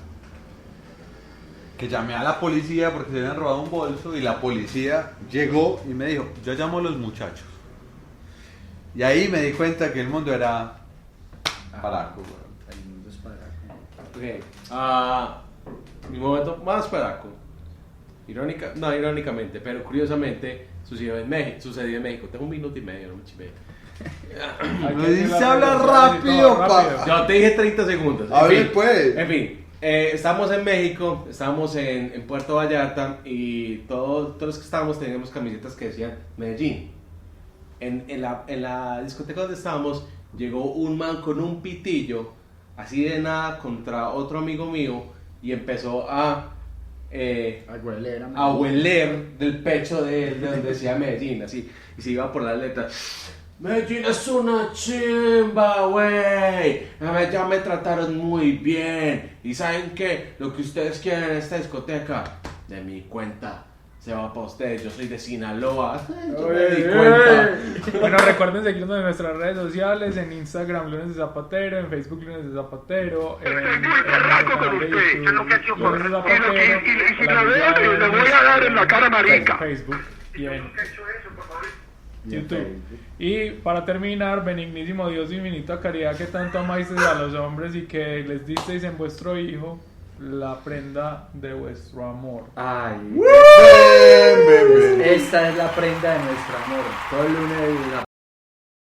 A: que llamé a la policía porque se habían robado un bolso y la policía llegó y me dijo, yo llamo a los muchachos. Y ahí me di cuenta que el mundo era paraco,
D: El mundo es paraco.
B: Ok. Mi momento más paraco. Irónicamente, pero curiosamente sucedió en México. Tengo 1 minuto y medio, no me chivé.
A: Se habla rápido, papá.
B: Yo te dije 30 segundos.
A: A ver, pues.
B: En fin, estamos en México, estamos en Puerto Vallarta y todos los que estábamos teníamos camisetas que decían Medellín. En la discoteca donde estábamos llegó un man con un pitillo, así de nada, contra otro amigo mío y empezó a hueler del pecho de donde decía Medellín, así, y se iba por las letras. Medellín es una chimba, güey. Ya me trataron muy bien. Y ¿saben qué? Lo que ustedes quieren en esta discoteca, de mi cuenta, se va para ustedes. Yo soy de Sinaloa. Yo me di cuenta.
C: Bueno, recuerden seguirnos en nuestras redes sociales, en Instagram Lunes de Zapatero, en Facebook Lunes de Zapatero, en nuestro canal de YouTube Lunes de Zapatero,
E: y le voy a dar en la cara marica.
C: Facebook y en YouTube. Y para terminar, benignísimo Dios, infinita caridad, que tanto amáis a los hombres y que les disteis en vuestro Hijo la prenda de vuestro amor.
D: Ay, esta es la prenda de nuestro amor. Todo el lunes